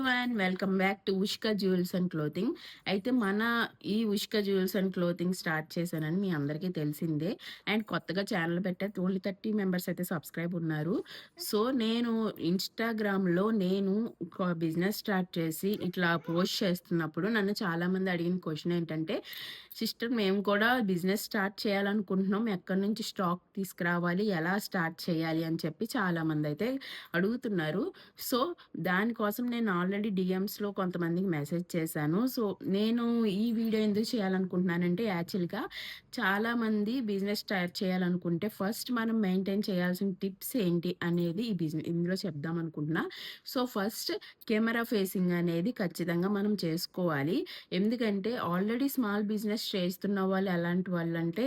Everyone welcome back to Ushka Jewels and Clothing. అయితే మన ఈ Ushka Jewels and Clothing start చేశానని మీ అందరికీ తెలిసిందే. అండ్ కొత్తగా ఛానల్ పెట్టారు. ఓన్లీ 30 మెంబర్స్ అయితే సబ్స్క్రైబ్ ఉన్నారు. సో నేను ఇన్స్టాగ్రామ్లో ఒక బిజినెస్ స్టార్ట్ చేసి ఇట్లా పోస్ట్ చేస్తున్నప్పుడు నన్ను చాలామంది అడిగిన క్వశ్చన్ ఏంటంటే, సిస్టర్ మేము కూడా బిజినెస్ స్టార్ట్ చేయాలనుకుంటున్నాం, ఎక్కడి నుంచి స్టాక్ తీసుకురావాలి, ఎలా స్టార్ట్ చేయాలి అని చెప్పి చాలామంది అయితే అడుగుతున్నారు. సో దానికోసం నేను ఆల్రెడీ డీఎమ్స్‌లో కొంతమందికి మెసేజ్ చేశాను. సో, నేను ఈ వీడియో ఎందుకు చేయాలనుకుంటున్నానంటే, యాక్చువల్‌గా చాలామంది బిజినెస్ స్టార్ట్ చేయాలనుకుంటే ఫస్ట్ మనం మెయింటైన్ చేయాల్సిన టిప్స్ ఏంటి అనేది ఇందులో చెప్దామనుకుంటున్నా. సో, ఫస్ట్ కెమెరా ఫేసింగ్ అనేది ఖచ్చితంగా మనం చేసుకోవాలి. ఎందుకంటే ఆల్రెడీ స్మాల్ బిజినెస్ చేస్తున్న వాళ్ళు ఎలాంటి వాళ్ళంటే,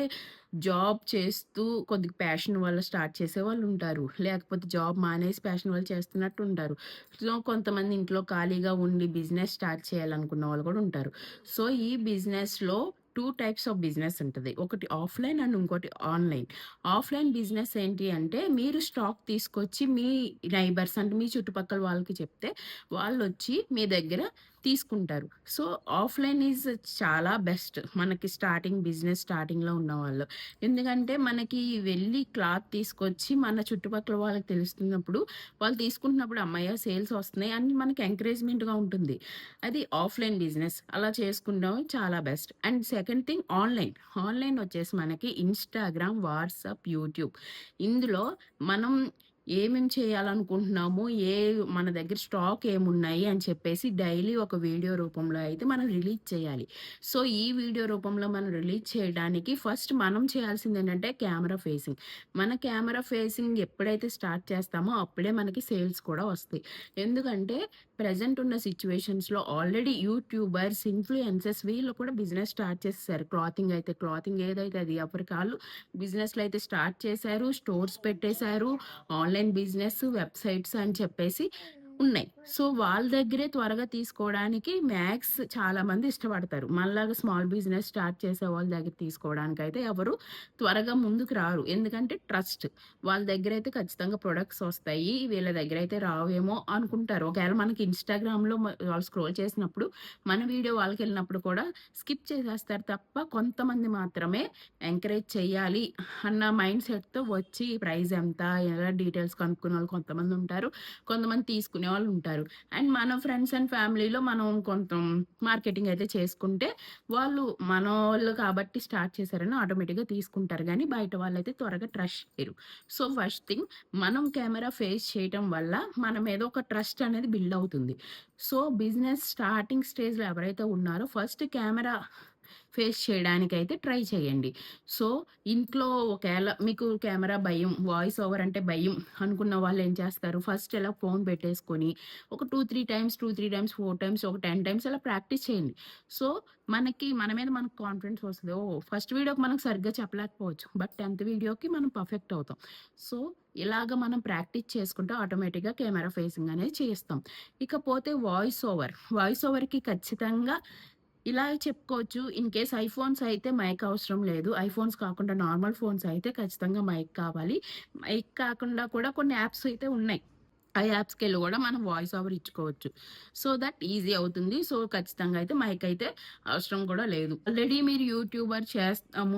జాబ్ చేస్తూ కొద్దిగా ప్యాషన్ వల్ల స్టార్ట్ చేసేవాళ్ళు ఉంటారు. లేకపోతే జాబ్ మానేసి ప్యాషన్ వల్ల చేస్తున్నట్టు ఉంటారు. సో, కొంతమంది ఇంట్లో ఖాళీగా ఉండి బిజినెస్ స్టార్ట్ చేయాలనుకున్న వాళ్ళు కూడా ఉంటారు. సో, ఈ బిజినెస్‌లో 2 టైప్స్ ఆఫ్ బిజినెస్ ఉంటది. ఒకటి ఆఫ్‌లైన్ అండ్ ఇంకోటి ఆన్‌లైన్. ఆఫ్‌లైన్ బిజినెస్ ఏంటి అంటే, మీరు స్టాక్ తీసుకొచ్చి మీ నైబర్స్ అంటే మీ చుట్టుపక్కల వాళ్ళకి చెప్తే వాళ్ళొచ్చి మీ దగ్గర తీసుకుంటారు. సో, ఆఫ్‌లైన్ ఈజ్ చాలా బెస్ట్ మనకి బిజినెస్ స్టార్టింగ్‌లో ఉన్నవాళ్ళు. ఎందుకంటే మనకి వెళ్ళి క్లాత్ తీసుకొచ్చి మన చుట్టుపక్కల వాళ్ళకి తెలుస్తున్నప్పుడు, వాళ్ళు తీసుకుంటున్నప్పుడు హమ్మయ్య! సేల్స్ వస్తున్నాయి అని మనకి ఎంకరేజ్‌మెంట్‌గా ఉంటుంది. అది ఆఫ్‌లైన్ బిజినెస్. అలా చేసుకుంటాం చాలా best. And second thing online. Online వచ్చేసి మనకి ఇన్‌స్టాగ్రామ్, వాట్సాప్, యూట్యూబ్. ఇందులో మనం ఏమేం చేయాలనుకుంటున్నాము, మన దగ్గర స్టాక్ ఏమున్నాయి అని చెప్పేసి డైలీ ఒక వీడియో రూపంలో అయితే మనం రిలీజ్ చేయాలి. సో, ఈ వీడియో రూపంలో మనం రిలీజ్ చేయడానికి ఫస్ట్ మనం చేయాల్సిందేంటంటే కెమెరా ఫేసింగ్. మన కెమెరా ఫేసింగ్ ఎప్పుడైతే స్టార్ట్ చేస్తామో అప్పుడే మనకి సేల్స్ కూడా వస్తాయి. ఎందుకంటే ప్రెజెంట్ ఉన్న సిట్యుయేషన్స్‌లో ఆల్రెడీ యూట్యూబర్స్, ఇన్‌ఫ్లుయెన్సర్స్ వీళ్ళు కూడా బిజినెస్ స్టార్ట్ చేసేసారు. క్లాతింగ్ ఏదైతే అది ఎవరికి ఆళ్ళు బిజినెస్‌లు అయితే స్టార్ట్ చేశారు. స్టోర్స్ పెట్టేశారు. ఆన్‌లైన్ బిజినెస్, వెబ్‌సైట్స్ అని చెప్పేసి ఉన్నాయి. సో, వాళ్ళ దగ్గరే త్వరగా తీసుకోవడానికి చాలామంది ఇష్టపడతారు. మనలాగా స్మాల్ బిజినెస్ స్టార్ట్ చేసే వాళ్ళ దగ్గర తీసుకోవడానికైతే ఎవరు త్వరగా ముందుకు రారు. ఎందుకంటే ట్రస్ట్. వాళ్ళ దగ్గరైతే ఖచ్చితంగా ప్రొడక్ట్స్ వస్తాయి. వీళ్ళ దగ్గరైతే రావేమో అనుకుంటారు. ఒకవేళ మనకి ఇన్‌స్టాగ్రామ్‌లో వాళ్ళు స్క్రోల్ చేసినప్పుడు మన వీడియో వాళ్ళకెళ్ళినప్పుడు కూడా స్కిప్ చేసేస్తారు తప్ప కొంతమంది మాత్రమే ఎంకరేజ్ చెయ్యాలి అన్న మైండ్ సెట్‌తో వచ్చి ప్రైస్ ఎంత, ఎలా డీటెయిల్స్ కనుక్కునేవాళ్ళు కొంతమందుంటారు. కొంతమంది తీసుకునేవాళ్ళు ఉంటారు. అండ్ మన ఫ్రెండ్స్ అండ్ ఫ్యామిలీలో మనం కొంత మార్కెటింగ్ అయితే చేసుకుంటే వాళ్ళు మనోళ్ళు కాబట్టి స్టార్ట్ చేశారని ఆటోమేటిక్‌గా తీసుకుంటారు గానీ, బయట వాళ్ళైతే త్వరగా ట్రస్ట్ చేయరు. సో, ఫస్ట్ థింగ్ మనం కెమెరా ఫేస్ చేయటం వల్ల మన మీద ఒక ట్రస్ట్ అనేది బిల్డ్ అవుతుంది. సో, బిజినెస్ స్టార్టింగ్ స్టేజ్‌లో ఎవరైతే ఉన్నారో ఫస్ట్ కెమెరా ఫేస్ చేయడానికైతే ట్రై చేయండి. సో, ఇంట్లో ఒకేళ మీకు కెమెరా భయం, వాయిస్ ఓవర్ అంటే భయం అనుకున్న వాళ్ళేం చేస్తారు, ఫస్ట్ ఇలా ఫోన్ పెట్టేసుకొని ఒక 2, 3 టైమ్స్, 4 టైమ్స్, ఒక 10 టైమ్స్ అలా ప్రాక్టీస్ చేయండి. సో, మన మీద మనకు కాన్ఫిడెన్స్ వస్తది. ఓహ్! ఫస్ట్ వీడియోకి మనం సరిగ్గా చెప్పలేకపోవచ్చు. బట్ 10థ్ వీడియోకి మనం పర్ఫెక్ట్ అవుతాం. సో, ఇలాగ మనం ప్రాక్టీస్ చేసుకుంటే ఆటోమేటిక్‌గా కెమెరా ఫేసింగ్ అనేది చేస్తాం. ఇకపోతే వాయిస్ ఓవర్‌కి ఖచ్చితంగా ఇలా చెప్పుకోవచ్చు. ఇన్ కేస్ ఐఫోన్స్ అయితే మైక్ అవసరం లేదు. ఐఫోన్స్ కాకుండా నార్మల్ ఫోన్స్ అయితే ఖచ్చితంగా మైక్ కావాలి. మైక్ కాకుండా కూడా కొన్ని యాప్స్ అయితే ఉన్నాయి. ఆ యాప్స్‌కెళ్ళి గూడా మనం వాయిస్ ఓవర్ ఇచ్చుకోవచ్చు. సో దట్ ఈజీ అవుతుంది. సో ఖచ్చితంగా అయితే మైక్ అయితే అవసరం కూడా లేదు. ఆల్రెడీ మీరు యూట్యూబర్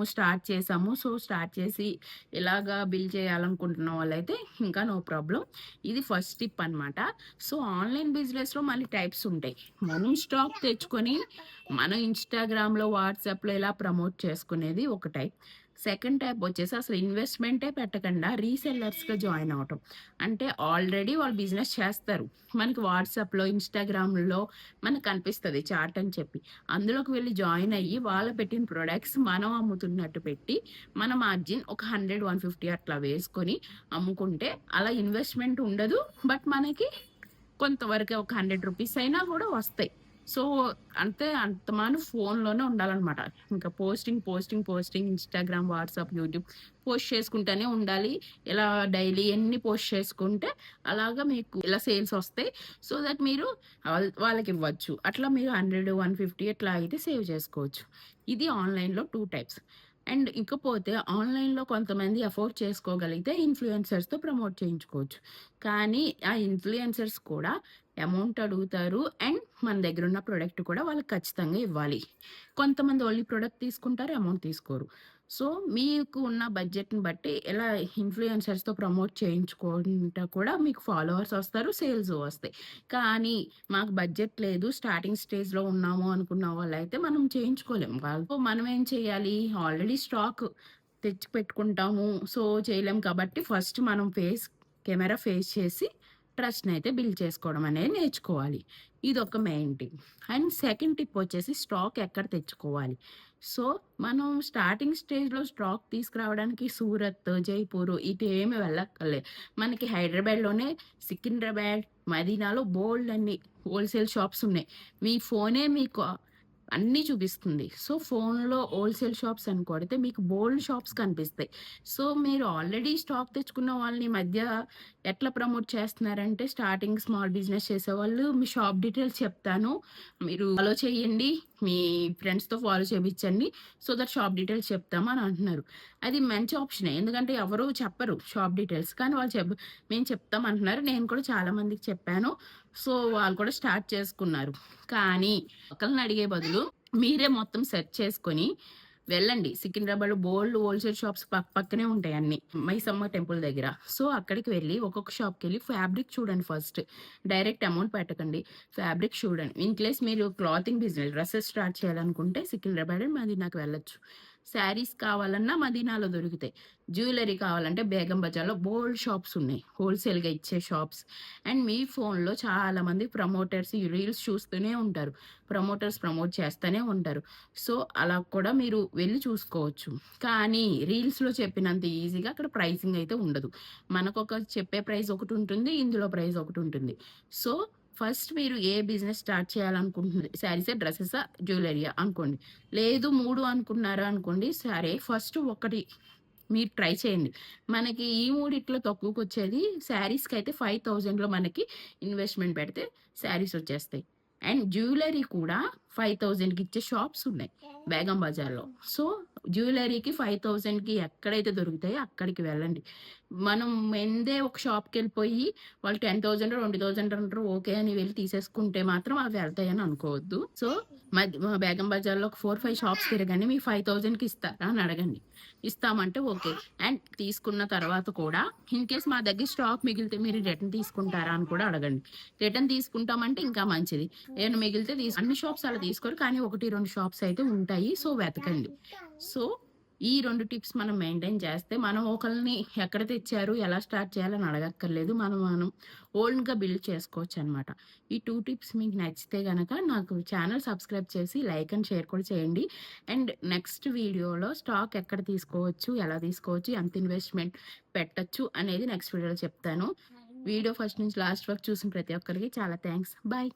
స్టార్ట్ చేసాము. సో స్టార్ట్ చేసి ఇలాగా బిల్డ్ చేయాలనుకుంటున్న వాళ్ళైతే ఇంకా నో ప్రాబ్లమ్. ఇది ఫస్ట్ టిప్ అనమాట. సో ఆన్‌లైన్ బిజినెస్‌లో మళ్ళీ టైప్స్ ఉంటాయి. మనం స్టాక్ తెచ్చుకొని మనం ఇన్‌స్టాగ్రామ్‌లో, వాట్సాప్‌లో ఇలా ప్రమోట్ చేసుకునేది ఒక టైప్. సెకండ్ టైప్ వచ్చేసి అసలు ఇన్వెస్ట్‌మెంటే పెట్టకుండా రీసెల్లర్స్‌గా జాయిన్ అవ్వటం. అంటే ఆల్రెడీ వాళ్ళు బిజినెస్ చేస్తారు. మనకి వాట్సాప్‌లో, ఇన్‌స్టాగ్రామ్‌లో మనకు కనిపిస్తది చార్ట్ అని చెప్పి. అందులోకి వెళ్లి జాయిన్ అయ్యి వాళ్ళు పెట్టిన ప్రొడక్ట్స్ మనం అమ్ముతున్నట్టు పెట్టి మన మార్జిన్ ఒక 100, 150 అట్లా వేసుకొని అమ్ముకుంటే అలా ఇన్వెస్ట్‌మెంట్ ఉండదు. బట్ మనకి కొంతవరకే ఒక రూ. 100 అయినా గూడా వస్తాయి. సో, అంతమాను ఫోన్‌లోనే ఉండాలనమాట. ఇంకా posting Instagram, WhatsApp, YouTube post చేసుకుంటూనే ఉండాలి. ఇలా డైలీ ఎన్ని పోస్ట్ చేసుకుంటే అలాగా మీకు ఇలా సేల్స్ వస్తాయి. సో దట్ మీరు వాళ్ళకివ్వచ్చు. అట్లా మీరు 100, 150 ఇట్లా అయితే సేవ్ చేసుకోవచ్చు. ఇది ఆన్‌లైన్‌లో 2 టైప్స్. అండ్ ఇకపోతే ఆన్‌లైన్‌లో కొంతమంది అఫోర్డ్ చేసుకోగలిగితే ఇన్‌ఫ్లుయెన్సర్స్‌తో ప్రమోట్ చేయించుకోవచ్చు. కానీ ఆ ఇన్‌ఫ్లుయెన్సర్స్ కూడా అమౌంట్ అడుగుతారు. అండ్ మన దగ్గరున్న ప్రొడక్ట్ కూడా వాళ్ళకి ఖచ్చితంగా ఇవ్వాలి. కొంతమంది ఓన్లీ ప్రొడక్ట్ తీసుకుంటారు, అమౌంట్ తీసుకోరు. సో, మీకు ఉన్న బడ్జెట్‌ని బట్టి ఇలా ఇన్‌ఫ్లుయెన్సర్స్‌తో ప్రమోట్ చేయించుకుంటా కూడా మీకు ఫాలోవర్స్ వస్తారు, సేల్స్ వస్తాయి. కానీ మాకు బడ్జెట్ లేదు, స్టార్టింగ్ స్టేజ్‌లో ఉన్నాము అనుకున్న వాళ్ళైతే మనం చేయించుకోలేం. వాళ్ళతో మనం ఏం చేయాలి? ఆల్రెడీ స్టాక్ తెచ్చి పెట్టుకుంటాము. సో, చేయలేం కాబట్టి ఫస్ట్ మనం కెమెరా ఫేస్ చేసి ట్రస్ట్‌నయితే బిల్డ్ చేసుకోవడం అనేది నేర్చుకోవాలి. ఇదొక main tip. And second tip వచ్చేసి స్టాక్ ఎక్కడ తెచ్చుకోవాలి. సో, మనం స్టార్టింగ్ స్టేజ్‌లో స్టాక్ తీసుకురావడానికి సూరత్, జైపూర్ ఇటేమి వెళ్ళక్కర్లేదు. మనకి హైదరాబాద్‌లోనే సికింద్రాబాద్, మదీనాలో బోలెడన్ని హోల్‌సేల్ షాప్స్ ఉన్నాయి. మీ ఫోనే మీకు అన్నీ చూపిస్తుంది. సో, ఫోన్‌లో హోల్‌సేల్ షాప్స్ అని కొడితే మీకు బోలెడు షాప్స్ కనిపిస్తాయి. సో, మీరు ఆల్రెడీ స్టాక్ తెచ్చుకున్న వాళ్ళని ఈ మధ్య ఎట్లా ప్రమోట్ చేస్తున్నారంటే స్టార్టింగ్ స్మాల్ బిజినెస్ చేసేవాళ్ళు మీ షాప్ డీటెయిల్స్ చెప్తాను. మీరు ఫాలో చేయండి. మీ ఫ్రెండ్స్‌తో ఫాలో చేపిచ్చండి. సో దట్ షాప్ డీటెయిల్స్ చెప్తాము అని అంటున్నారు. అది మంచి ఆప్షనే. ఎందుకంటే ఎవరు చెప్పరు షాప్ డీటెయిల్స్. కానీ వాళ్ళు మేము చెప్తాం అంటున్నారు. నేను కూడా చాలా మందికి చెప్పాను. సో, వాళ్ళు కూడా స్టార్ట్ చేసుకున్నారు. కానీ ఒకళ్ళని అడిగే బదులు మీరే మొత్తం సెర్చ్ చేసుకొని వెళ్ళండి. సికింద్రాబాద్‌లో బోలెడు హోల్‌సేల్ షాప్స్ పక్కనే ఉంటాయి అన్నీ. మైసమ్మ టెంపుల్ దగ్గర. సో, అక్కడికి వెళ్లి ఒక్కొక్క షాప్‌కెళ్ళి ఫ్యాబ్రిక్ చూడండి ఫస్ట్. డైరెక్ట్ అమౌంట్ పెట్టకండి. ఫ్యాబ్రిక్ చూడండి. ఇన్‌కేస్ మీరు క్లాతింగ్ బిజినెస్ డ్రెసెస్ స్టార్ట్ చేయాలనుకుంటే సికింద్రాబాద్, మదీనాకి వెళ్ళొచ్చు. శారీస్ కావాలన్నా మదీనాలో దొరుకుతాయి. జ్యువెల్లరీ కావాలంటే బేగం బజార్‌లో బోలెడు షాప్స్ ఉన్నాయి. హోల్‌సేల్‌గా ఇచ్చే షాప్స్. అండ్ మీ ఫోన్‌లో చాలామంది ప్రమోటర్స్ ఈ రీల్స్ చూస్తూనే ఉంటారు. ప్రమోటర్స్ ప్రమోట్ చేస్తూనే ఉంటారు. సో, అలా కూడా మీరు వెళ్లి చూసుకోవచ్చు. కానీ రీల్స్‌లో చెప్పినంత ఈజీగా అక్కడ ప్రైసింగ్ అయితే ఉండదు. మనకొక చెప్పే ప్రైస్ ఒకటుంటుంది. ఇందులో ప్రైస్ ఒకటుంటుంది. సో, ఫస్ట్ మీరు ఏ బిజినెస్ స్టార్ట్ చేయాలనుకుంటున్నారు? శారీసా? డ్రెసెసా? జ్యువెల్లరీయా? అనుకోండి. లేదు 3 అనుకున్నారు అనుకోండి. సరే ఫస్ట్ ఒకటి మీరు ట్రై చేయండి. మనకి ఈ మూడిట్లో తక్కువకొచ్చేది శారీస్‌కైతే 5,000లో మనకి ఇన్వెస్ట్‌మెంట్ పెడితే శారీస్ వచ్చేస్తాయి. అండ్ జ్యువెల్లరీ కూడా 5,000కి ఇచ్చే షాప్స్ ఉన్నాయి బేగం బజార్‌లో. సో, జ్యువెల్లరీకి 5,000కి ఎక్కడైతే దొరుకుతాయో అక్కడికి వెళ్ళండి. మనం ముందే ఒక షాప్‌కెళ్ళిపోయి వాళ్ళు 10,000 20,000 అంటారు. ఓకే అని వెళ్లి తీసేసుకుంటే మాత్రం అవి వెళ్తాయని అనుకోవద్దు. సో, బేగం బజార్‌లో ఒక 4, 5 షాప్స్ తిరగండి. మీకు 5,000కి ఇస్తారా అని అడగండి. ఇస్తామంటే ఓకే. అండ్ తీసుకున్న తర్వాత కూడా ఇన్‌కేస్ మా దగ్గర స్టాక్ మిగిలితే మీరు రిటర్న్ తీసుకుంటారా అని కూడా అడగండి. రిటర్న్ తీసుకుంటామంటే ఇంకా మంచిది. ఏమైనా మిగిలితే అన్ని షాప్స్ అలా తీసుకోరు. కానీ 1, 2 షాప్స్ అయితే ఉంటాయి. సో, వెతకండి. సో, ఈ 2 టిప్స్ మనం మెయింటైన్ చేస్తే మనం ఒకళ్ళని ఎక్కడ తెచ్చారు, ఎలా స్టార్ట్ చేయాలని అడగక్కర్లేదు. మనం ఓన్‌గా బిల్డ్ చేసుకోవచ్చనమాట. ఈ 2 టిప్స్ మీకు నచ్చితే గనక నాకు ఛానల్ సబ్స్క్రైబ్ చేసి లైక్ అండ్ షేర్ కూడా చేయండి. అండ్ నెక్స్ట్ వీడియోలో స్టాక్ ఎక్కడ తీసుకోవచ్చు, ఎలా తీసుకోవచ్చు, ఎంత ఇన్వెస్ట్‌మెంట్ పెట్టొచ్చు అనేది నెక్స్ట్ వీడియోలో చెప్తాను. వీడియో ఫస్ట్ నుంచి లాస్ట్ వరకు చూసిన ప్రతి ఒక్కరికి చాలా థాంక్స్. బాయ్.